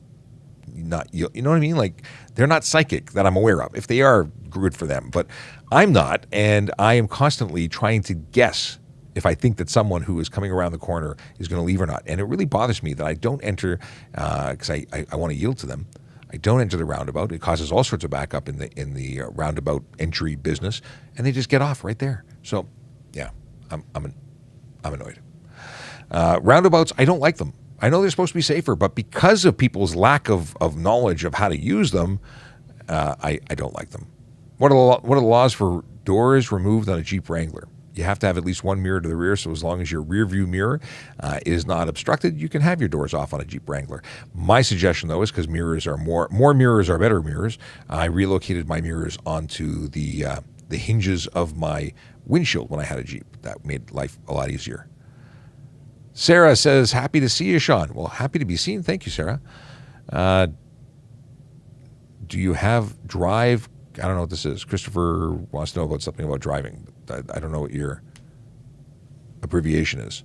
not. You know what I mean? Like, they're not psychic that I'm aware of. If they are, good for them. But I'm not, and I am constantly trying to guess if I think that someone who is coming around the corner is going to leave or not. And it really bothers me that I don't enter because I want to yield to them. I don't enter the roundabout. It causes all sorts of backup in the roundabout entry business, and they just get off right there. So, yeah, I'm annoyed. Roundabouts, I don't like them. I know they're supposed to be safer, but because of people's lack of knowledge of how to use them, I don't like them. What are the laws for doors removed on a Jeep Wrangler? You have to have at least one mirror to the rear, so as long as your rear view mirror is not obstructed, you can have your doors off on a Jeep Wrangler. My suggestion, though, is because mirrors are more mirrors are better mirrors. I relocated my mirrors onto the hinges of my windshield when I had a Jeep. That made life a lot easier. Sarah says, happy to see you, Sean. Well, happy to be seen. Thank you, Sarah. Do you have drive? I don't know what this is. Christopher wants to know about something about driving. I don't know what your abbreviation is.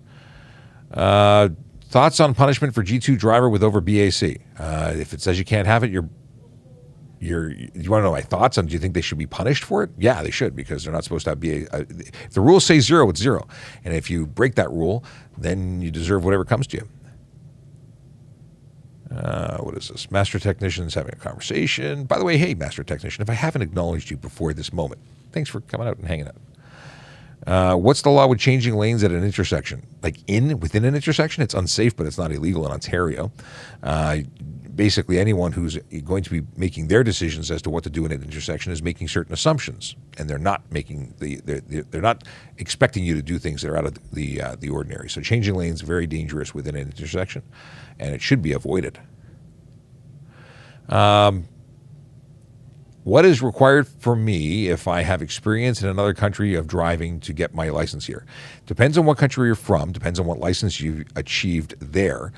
Thoughts on punishment for G2 driver with over BAC? If it says you can't have it, you want to know my thoughts on, do you think they should be punished for it? Yeah, they should, because they're not supposed to have BAC. If the rules say 0, it's 0. And if you break that rule, then you deserve whatever comes to you. What is this? Master Technician's having a conversation. By the way, hey, Master Technician, if I haven't acknowledged you before this moment, thanks for coming out and hanging out. What's the law with changing lanes at an intersection? within an intersection, it's unsafe, but it's not illegal in Ontario. Basically, anyone who's going to be making their decisions as to what to do in an intersection is making certain assumptions, and they're not expecting you to do things that are out of the ordinary. So changing lanes is very dangerous within an intersection, and it should be avoided. What is required for me if I have experience in another country of driving to get my license here? Depends on what country you're from, depends on what license you've achieved there.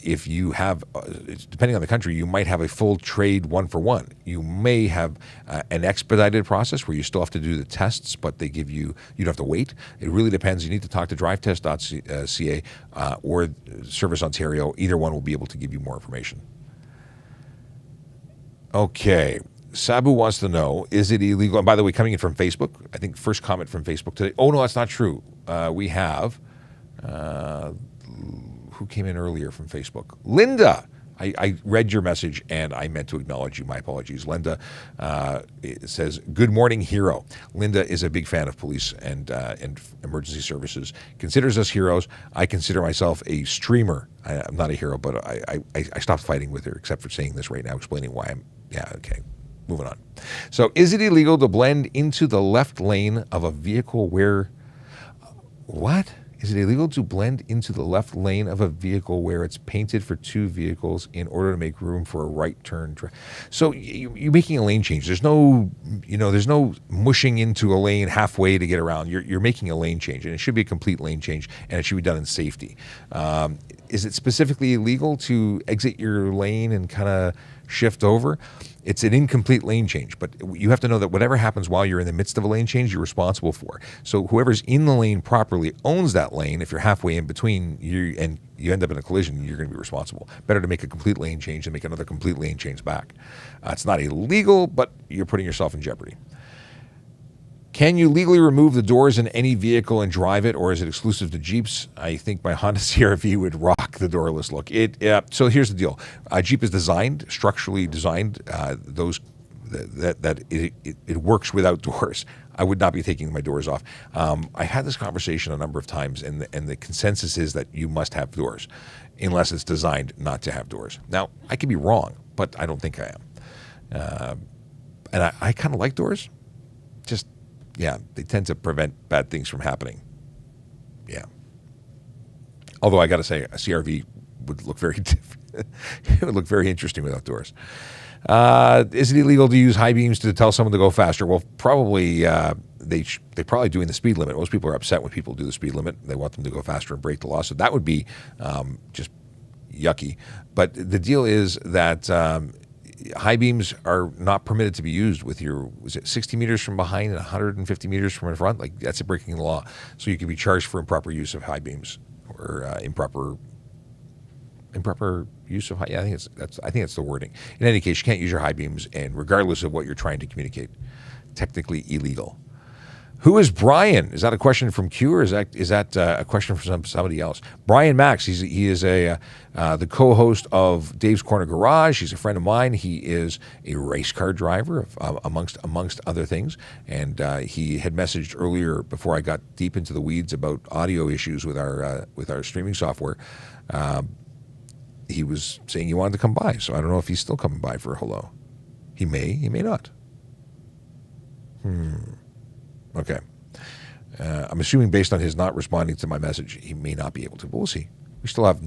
If you have, depending on the country, you might have a full trade 1-for-1. You may have an expedited process where you still have to do the tests, but they give you, you don't have to wait. It really depends. You need to talk to drivetest.ca or Service Ontario. Either one will be able to give you more information. Okay. Sabu wants to know, is it illegal? And by the way, coming in from Facebook, I think first comment from Facebook today. Oh, no, that's not true. We have, who came in earlier from Facebook? Linda. I read your message and I meant to acknowledge you. My apologies. Linda says, good morning, hero. Linda is a big fan of police and emergency services, considers us heroes. I consider myself a streamer. I'm not a hero, but I stopped fighting with her except for saying this right now, explaining why okay. Moving on. So is it illegal to blend into the left lane of a vehicle where... What? Is it illegal to blend into the left lane of a vehicle where it's painted for two vehicles in order to make room for a right turn? So you're making a lane change. There's no, there's no mushing into a lane halfway to get around. You're making a lane change, and it should be a complete lane change, and it should be done in safety. Is it specifically illegal to exit your lane and kind of shift over? It's an incomplete lane change, but you have to know that whatever happens while you're in the midst of a lane change, you're responsible for. So whoever's in the lane properly owns that lane. If you're halfway in between and you end up in a collision, you're going to be responsible. Better to make a complete lane change than make another complete lane change back. It's not illegal, but you're putting yourself in jeopardy. Can you legally remove the doors in any vehicle and drive it, or is it exclusive to Jeeps? I think my Honda CR-V would rock the doorless look. So here's the deal. Jeep is structurally designed, it works without doors. I would not be taking my doors off. I had this conversation a number of times, and the consensus is that you must have doors, unless it's designed not to have doors. Now, I could be wrong, but I don't think I am. And I kind of like doors. They tend to prevent bad things from happening. Yeah. Although I got to say, a CR-V would look very different. It would look very interesting without doors. Is it illegal to use high beams to tell someone to go faster? Well, probably they're probably doing the speed limit. Most people are upset when people do the speed limit. They want them to go faster and break the law. So that would be just yucky. But the deal is that high beams are not permitted to be used with your, 60 meters from behind and 150 meters from in front? Like, that's a breaking the law. So you can be charged for improper use of high beams or improper use of high. Yeah, I think that's the wording. In any case, you can't use your high beams, and regardless of what you're trying to communicate, technically illegal. Who is Brian? Is that a question from Q, or is that a question from somebody else? Brian Max. He is the co-host of Dave's Corner Garage. He's a friend of mine. He is a race car driver, amongst other things. And he had messaged earlier, before I got deep into the weeds about audio issues with our streaming software. He was saying he wanted to come by. So I don't know if he's still coming by for a hello. He may not. Okay. I'm assuming based on his not responding to my message, he may not be able to, but we'll see. We still have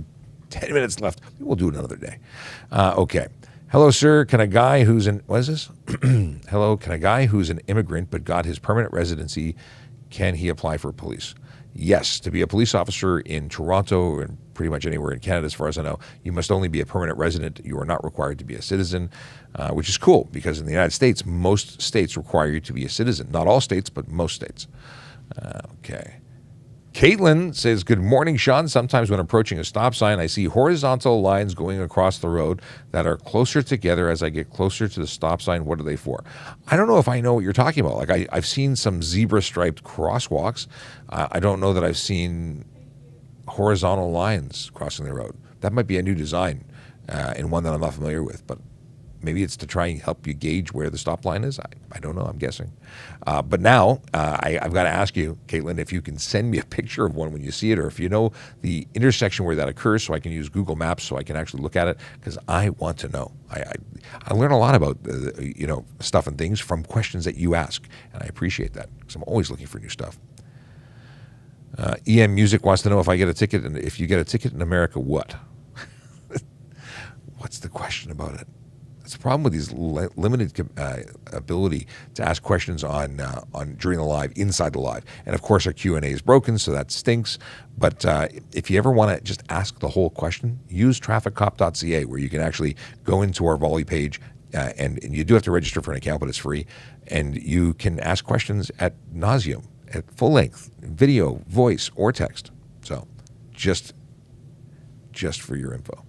10 minutes left. We'll do it another day. Okay. Hello, sir. Can a guy who's an immigrant but got his permanent residency, can he apply for police? Yes. To be a police officer in Toronto and pretty much anywhere in Canada, as far as I know, you must only be a permanent resident. You are not required to be a citizen, which is cool, because in the United States, most states require you to be a citizen. Not all states, but most states. Okay. Caitlin says, good morning, Sean. Sometimes when approaching a stop sign, I see horizontal lines going across the road that are closer together as I get closer to the stop sign. What are they for? I don't know if I know what you're talking about. Like, I've seen some zebra-striped crosswalks. I don't know that I've seen horizontal lines crossing the road. That might be a new design and one that I'm not familiar with, but Maybe it's to try and help you gauge where the stop line is. I don't know. I'm guessing. But now I've got to ask you, Caitlin, if you can send me a picture of one when you see it, or if you know the intersection where that occurs, so I can use Google Maps so I can actually look at it, because I want to know. I learn a lot about stuff and things from questions that you ask, and I appreciate that because I'm always looking for new stuff. EM Music wants to know if I get a ticket, and if you get a ticket in America, what? What's the question about it? That's the problem with these limited ability to ask questions on during the live, inside the live. And of course, our Q&A is broken, so that stinks. But if you ever want to just ask the whole question, use TrafficCop.ca, where you can actually go into our Volley page, and you do have to register for an account, but it's free. And you can ask questions at nauseum, at full length, video, voice, or text. So just for your info.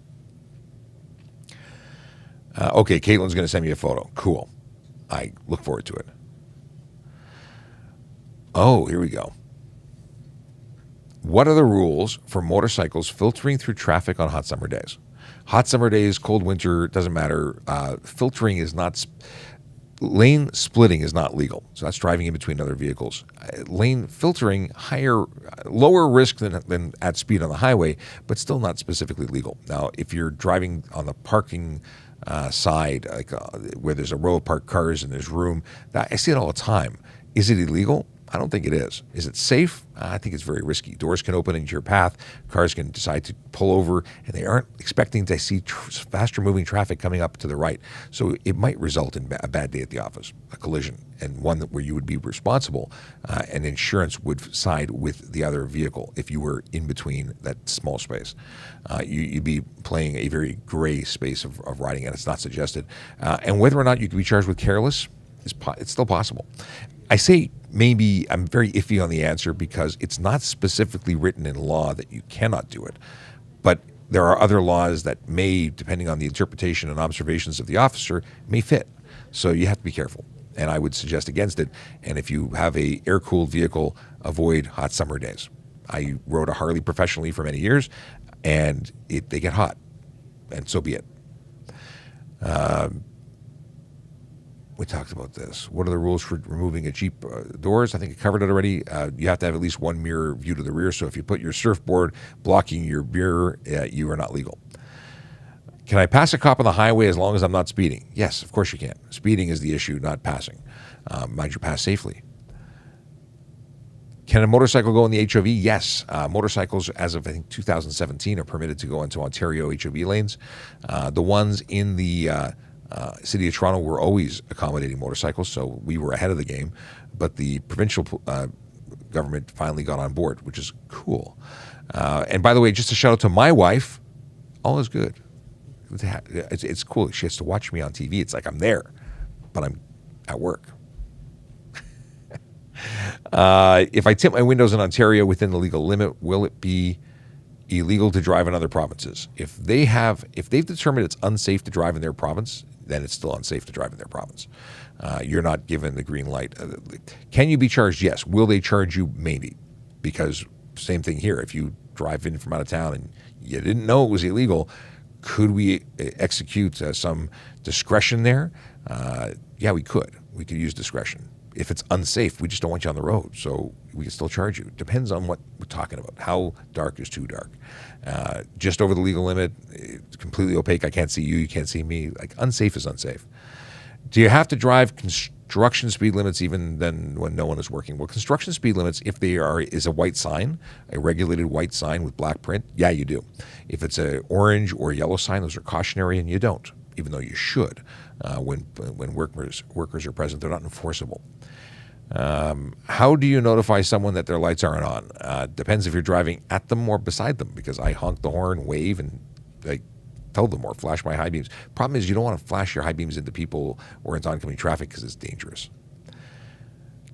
Okay, Caitlin's going to send me a photo. Cool. I look forward to it. Oh, here we go. What are the rules for motorcycles filtering through traffic on hot summer days? Hot summer days, cold winter, doesn't matter. Filtering is not... Lane splitting is not legal. So that's driving in between other vehicles. Lane filtering, lower risk than at speed on the highway, but still not specifically legal. Now, if you're driving on the parking side, like where there's a row of parked cars and there's room, I see it all the time. Is it illegal? I don't think it is. Is it safe? I think it's very risky. Doors can open into your path. Cars can decide to pull over, and they aren't expecting to see faster moving traffic coming up to the right. So it might result in a bad day at the office, a collision, and one where you would be responsible, and insurance would side with the other vehicle if you were in between that small space. You'd be playing a very gray space of riding, and it's not suggested. And whether or not you could be charged with careless, it's still possible. I say maybe I'm very iffy on the answer because it's not specifically written in law that you cannot do it. But there are other laws that may, depending on the interpretation and observations of the officer, may fit. So you have to be careful. And I would suggest against it. And if you have a air-cooled vehicle, avoid hot summer days. I rode a Harley professionally for many years, and they get hot. And so be it. We talked about this. What are the rules for removing a Jeep doors? I think I covered it already. You have to have at least one mirror view to the rear. So if you put your surfboard blocking your mirror, you are not legal. Can I pass a cop on the highway as long as I'm not speeding? Yes, of course you can. Speeding is the issue, not passing. Mind you, pass safely. Can a motorcycle go in the HOV? Yes. Motorcycles, as of I think 2017, are permitted to go into Ontario HOV lanes. The ones in the City of Toronto were always accommodating motorcycles, so we were ahead of the game. But the provincial government finally got on board, which is cool. And by the way, just a shout out to my wife. All is good. It's cool. She has to watch me on TV. It's like I'm there, but I'm at work. If I tip my windows in Ontario within the legal limit, will it be illegal to drive in other provinces? If they've determined it's unsafe to drive in their province, then it's still unsafe to drive in their province. You're not given the green light. Can you be charged? Yes. Will they charge you? Maybe. Because same thing here. If you drive in from out of town and you didn't know it was illegal, could we execute some discretion there? Yeah, we could. We could use discretion. If it's unsafe, we just don't want you on the road, so we can still charge you. Depends on what we're talking about. How dark is too dark? Just over the legal limit, it's completely opaque. I can't see you, you can't see me. Like, unsafe is unsafe. Do you have to drive construction speed limits even then when no one is working? Well, construction speed limits, if is a white sign, a regulated white sign with black print, yeah, you do. If it's an orange or yellow sign, those are cautionary, and you don't, even though you should. When workers are present, they're not enforceable. How do you notify someone that their lights aren't on? Depends if you're driving at them or beside them, because I honk the horn, wave, and tell them or flash my high beams. Problem is, you don't want to flash your high beams into people or into oncoming traffic because it's dangerous.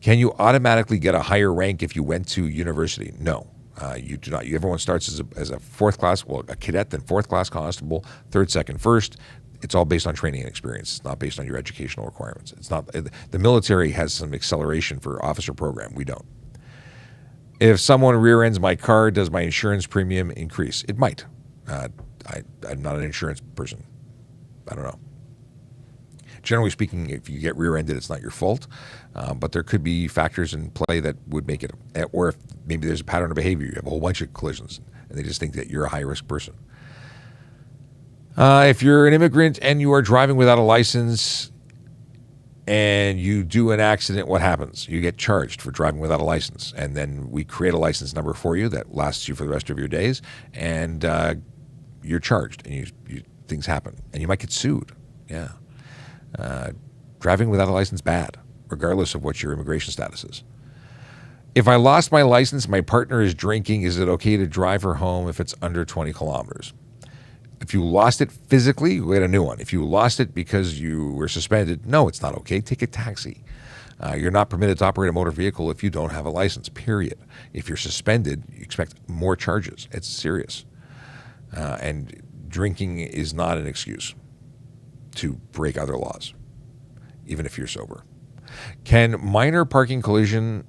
Can you automatically get a higher rank if you went to university? No, you do not. Everyone starts as a fourth class, a cadet, then fourth class constable, third, second, first. It's all based on training and experience. It's not based on your educational requirements. It's not. The military has some acceleration for officer program. We don't. If someone rear ends my car, does my insurance premium increase? It might. I'm not an insurance person. I don't know. Generally speaking, if you get rear-ended, it's not your fault, but there could be factors in play that would make it, or if maybe there's a pattern of behavior, you have a whole bunch of collisions, and they just think that you're a high-risk person. If you're an immigrant and you are driving without a license and you do an accident, what happens? You get charged for driving without a license, and then we create a license number for you that lasts you for the rest of your days, and you're charged, and things happen, and you might get sued. Yeah. Driving without a license, bad, regardless of what your immigration status is. If I lost my license, my partner is drinking, is it okay to drive her home if it's under 20 kilometers? If you lost it physically, you get a new one. If you lost it because you were suspended, no, it's not okay. Take a taxi. You're not permitted to operate a motor vehicle if you don't have a license, period. If you're suspended, you expect more charges. It's serious. And drinking is not an excuse to break other laws, even if you're sober. Can minor parking collision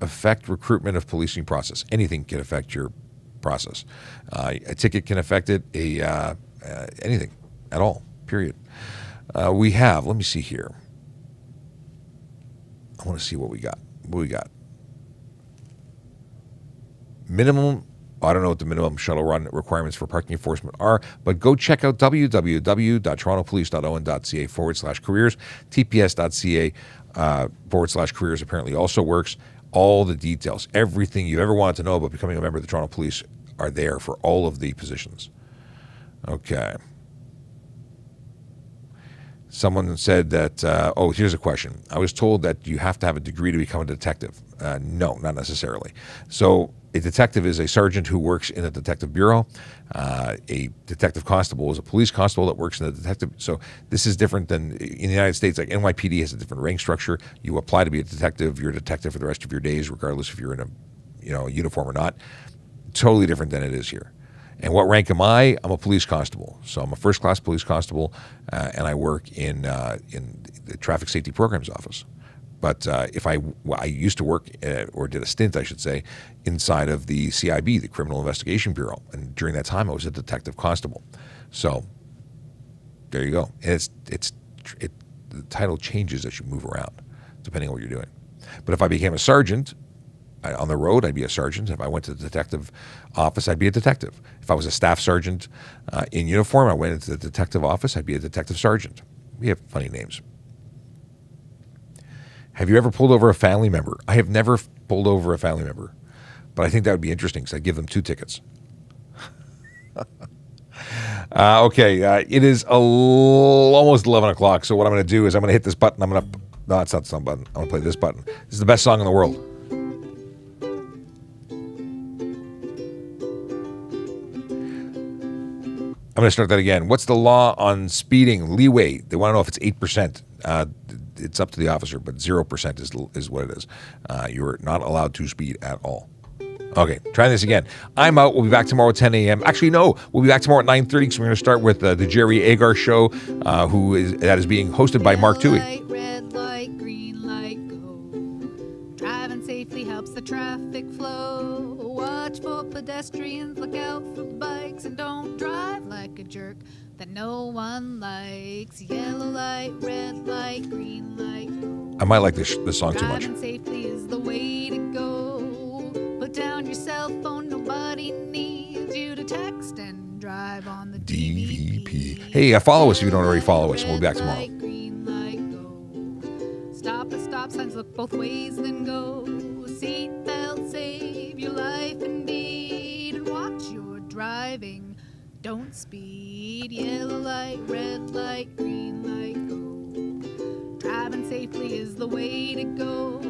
affect recruitment of policing process? Anything can affect your process. A ticket can affect it, anything at all, period. Let me see here. I want to see what we got. Minimum, I don't know what the minimum shuttle run requirements for parking enforcement are, but go check out www.torontopolice.on.ca/careers. tps.ca/careers apparently also works. All the details, everything you ever wanted to know about becoming a member of the Toronto Police are there for all of the positions. Okay. Someone said that, here's a question. I was told that you have to have a degree to become a detective. No, not necessarily. So a detective is a sergeant who works in a detective bureau. A detective constable is a police constable that works in the detective. So this is different than in the United States. Like NYPD has a different rank structure. You apply to be a detective. You're a detective for the rest of your days, regardless if you're in a uniform or not. Totally different than it is here. And what rank am I? I'm a police constable. So I'm a first-class police constable, and I work in the Traffic Safety Programs Office. But if I used to work, or did a stint, I should say, inside of the CIB, the Criminal Investigation Bureau. And during that time, I was a detective constable. So there you go. And the title changes as you move around, depending on what you're doing. But if I became a sergeant, on the road, I'd be a sergeant. If I went to the detective office, I'd be a detective. If I was a staff sergeant in uniform, I went into the detective office, I'd be a detective sergeant. We have funny names. Have you ever pulled over a family member? I have never pulled over a family member, but I think that would be interesting because I'd give them 2 tickets. It is almost 11 o'clock, so what I'm going to do is I'm going to hit this button. No, it's not some button. I'm going to play this button. This is the best song in the world. I'm going to start that again. What's the law on speeding? Leeway. They want to know if it's 8%. It's up to the officer, but 0% is what it is. You're not allowed to speed at all. Okay, try this again. I'm out. We'll be back tomorrow at 10 a.m. Actually, no. We'll be back tomorrow at 9:30 because we're going to start with the Jerry Agar Show, that is being hosted by Mark Toohey. Red light, green light, go. Driving safely helps the traffic flow. Watch for pedestrians, look out for bikes, and don't drive like a jerk that no one likes. Yellow light, red light, green light, go. I might like this song too much. Driving safely is the way to go. Put down your cell phone, nobody needs you to text and drive on the DVP. Hey, follow us if you don't already follow us, and we'll be back tomorrow. Green light, go. Stop at stop signs, look both ways, then go. Seatbelt, save your life indeed, and watch your driving. Don't speed. Yellow light, red light, green light, go. Driving safely is the way to go.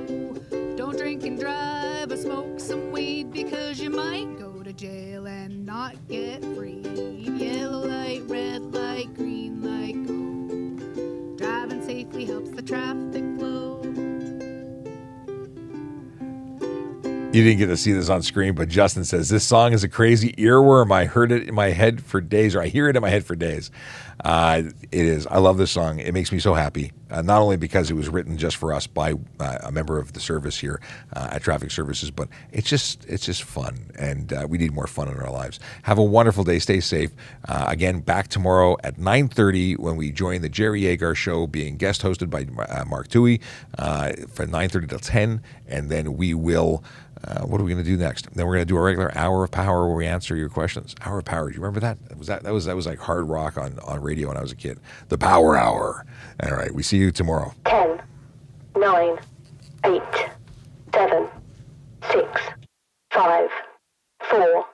Don't drink and drive or smoke some weed, because you might go to jail and not get freed. Yellow light, red light, green light, go. Driving safely helps the traffic flow. You didn't get to see this on screen, but Justin says, this song is a crazy earworm. I heard it in my head for days, or I hear it in my head for days. It is. I love this song. It makes me so happy, not only because it was written just for us by a member of the service here at Traffic Services, but it's just fun, and we need more fun in our lives. Have a wonderful day. Stay safe. Again, back tomorrow at 9:30 when we join the Jerry Agar Show, being guest hosted by Mark Toohey from 9:30 till 10, and then we will... what are we going to do next? Then we're going to do a regular Hour of Power where we answer your questions. Hour of Power. Do you remember that? That was like hard rock on radio when I was a kid. The Power Hour. All right. We see you tomorrow. 10, 9, 8, 7, 6, 5, 4,